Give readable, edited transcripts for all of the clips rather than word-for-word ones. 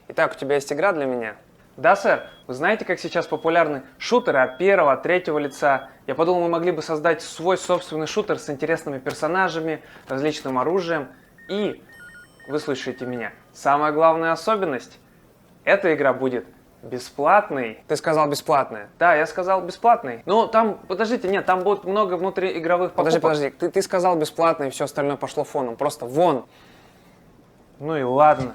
Итак, у тебя есть игра для меня? Да, сэр. Вы знаете, как сейчас популярны шутеры от первого, третьего лица? Я подумал, мы могли бы создать свой собственный шутер с интересными персонажами, различным оружием. И, вы слышите меня, самая главная особенность. Эта игра будет бесплатной. Ты сказал бесплатная. Да, я сказал бесплатный. Ну, там, подождите, нет, там будет много внутриигровых покупок. Подожди, ты сказал бесплатно, и все остальное пошло фоном. Просто вон. Ну и ладно.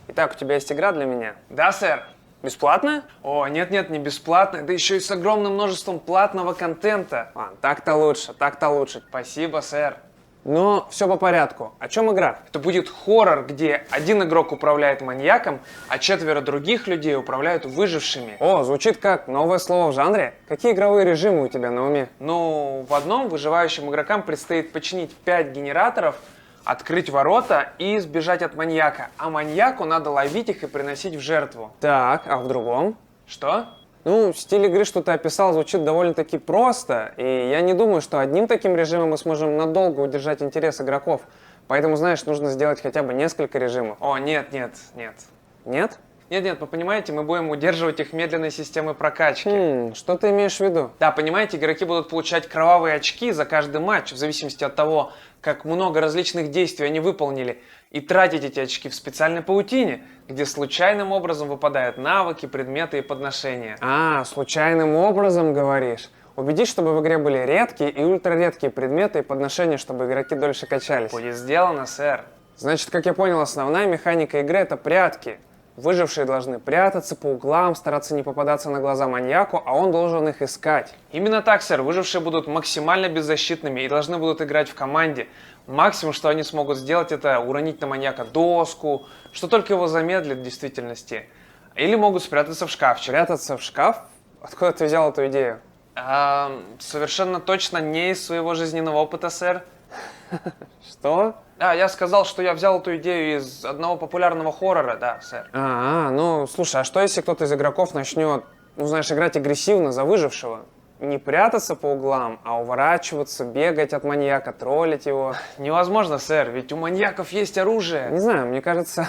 Итак, у тебя есть игра для меня? Да, сэр. Бесплатная? О, нет-нет, не бесплатная, да еще и с огромным множеством платного контента. Ладно, так-то лучше, так-то лучше. Спасибо, сэр. Но все по порядку. О чем игра? Это будет хоррор, где один игрок управляет маньяком, а 4 других людей управляют выжившими. О, звучит как новое слово в жанре. Какие игровые режимы у тебя на уме? Ну, в одном выживающим игрокам предстоит починить 5 генераторов, открыть ворота и сбежать от маньяка. А маньяку надо ловить их и приносить в жертву. Так, а в другом? Что? Ну, стиль игры, что ты описал, звучит довольно-таки просто, и я не думаю, что одним таким режимом мы сможем надолго удержать интерес игроков. Поэтому, знаешь, нужно сделать хотя бы несколько режимов. О, нет. Нет? Нет, вы понимаете, мы будем удерживать их медленной системой прокачки. Что ты имеешь в виду? Да, понимаете, игроки будут получать кровавые очки за каждый матч, в зависимости от того, как много различных действий они выполнили, и тратить эти очки в специальной паутине, где случайным образом выпадают навыки, предметы и подношения. А, случайным образом говоришь. Убедись, чтобы в игре были редкие и ультраредкие предметы и подношения, чтобы игроки дольше качались. Будет сделано, сэр. Значит, как я понял, основная механика игры — это прятки. Выжившие должны прятаться по углам, стараться не попадаться на глаза маньяку, а он должен их искать. Именно так, сэр. Выжившие будут максимально беззащитными и должны будут играть в команде. Максимум, что они смогут сделать, это уронить на маньяка доску, что только его замедлит в действительности. Или могут спрятаться в шкафчик. Прятаться в шкаф? Откуда ты взял эту идею? Совершенно точно не из своего жизненного опыта, сэр. Что? Да, я сказал, что я взял эту идею из одного популярного хоррора, да, сэр. Ну, слушай, а что если кто-то из игроков начнет, ну, знаешь, играть агрессивно за выжившего? Не прятаться по углам, а уворачиваться, бегать от маньяка, троллить его. Невозможно, сэр, ведь у маньяков есть оружие. Не знаю, мне кажется,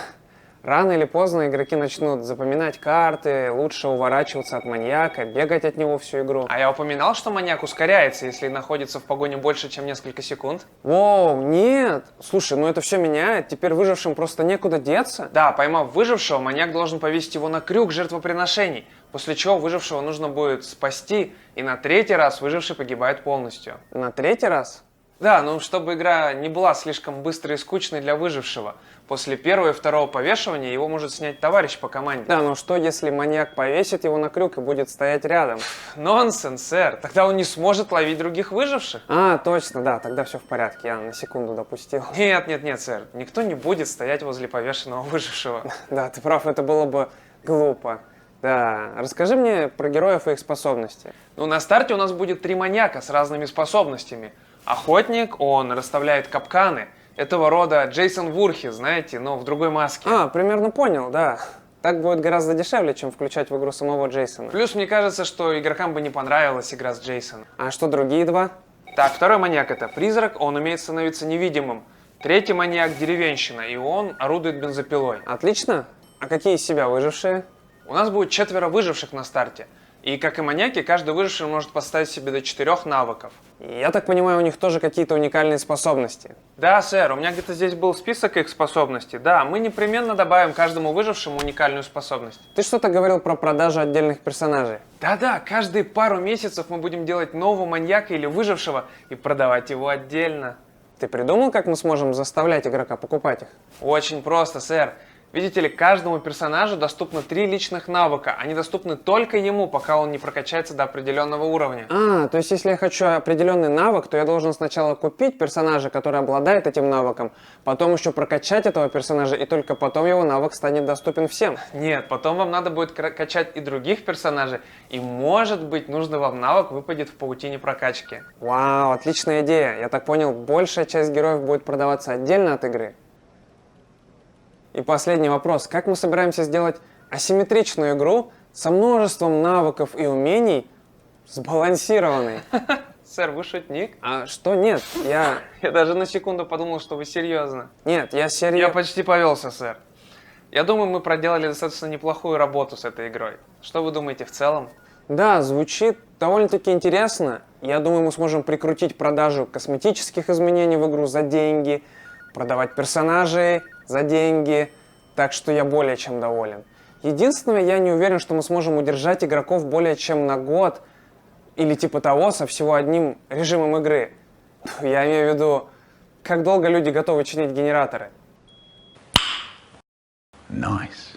рано или поздно игроки начнут запоминать карты, лучше уворачиваться от маньяка, бегать от него всю игру. А я упоминал, что маньяк ускоряется, если находится в погоне больше, чем несколько секунд? Воу, нет! Слушай, ну это все меняет, теперь выжившим просто некуда деться. Да, поймав выжившего, маньяк должен повесить его на крюк жертвоприношений, после чего выжившего нужно будет спасти, и на 3-й раз выживший погибает полностью. На 3-й раз? Да, ну чтобы игра не была слишком быстрой и скучной для выжившего. После 1-го и 2-го повешивания его может снять товарищ по команде. Да, но что если маньяк повесит его на крюк и будет стоять рядом? Нонсенс, сэр. Тогда он не сможет ловить других выживших. Точно, да, тогда все в порядке, я на секунду допустил. Нет, сэр. Никто не будет стоять возле повешенного выжившего. Да, ты прав, это было бы глупо. Да, расскажи мне про героев и их способности. Ну, на старте у нас будет 3 маньяка с разными способностями. Охотник, он расставляет капканы. Этого рода Джейсон Вурхи, знаете, но в другой маске. Примерно понял, да. Так будет гораздо дешевле, чем включать в игру самого Джейсона. Плюс мне кажется, что игрокам бы не понравилась игра с Джейсоном. А что другие 2? Так, 2-й маньяк это призрак, он умеет становиться невидимым. 3-й маньяк деревенщина, и он орудует бензопилой. Отлично. А какие из себя выжившие? У нас будет 4 выживших на старте. И как и маньяки, каждый выживший может поставить себе до 4 навыков. Я так понимаю, у них тоже какие-то уникальные способности. Да, сэр, у меня где-то здесь был список их способностей. Да, мы непременно добавим каждому выжившему уникальную способность. Ты что-то говорил про продажу отдельных персонажей. Да, каждые пару месяцев мы будем делать нового маньяка или выжившего и продавать его отдельно. Ты придумал, как мы сможем заставлять игрока покупать их? Очень просто, сэр. Видите ли, каждому персонажу доступно 3 личных навыка. Они доступны только ему, пока он не прокачается до определенного уровня. То есть если я хочу определенный навык, то я должен сначала купить персонажа, который обладает этим навыком, потом еще прокачать этого персонажа, и только потом его навык станет доступен всем. Нет, потом вам надо будет качать и других персонажей, и может быть нужный вам навык выпадет в паутине прокачки. Вау, отличная идея. Я так понял, большая часть героев будет продаваться отдельно от игры. И последний вопрос. Как мы собираемся сделать асимметричную игру со множеством навыков и умений, сбалансированной? Сэр, вы шутник? А что нет? Я даже на секунду подумал, что вы серьезно. Нет, я Я серьезно. почти повелся, сэр. Я думаю, мы проделали достаточно неплохую работу с этой игрой. Что вы думаете в целом? Да, звучит довольно-таки интересно. Я думаю, мы сможем прикрутить продажу косметических изменений в игру за деньги, продавать персонажей за деньги, так что я более чем доволен. Единственное, я не уверен, что мы сможем удержать игроков более чем на год или типа того со всего одним режимом игры. Я имею в виду, как долго люди готовы чинить генераторы. Nice.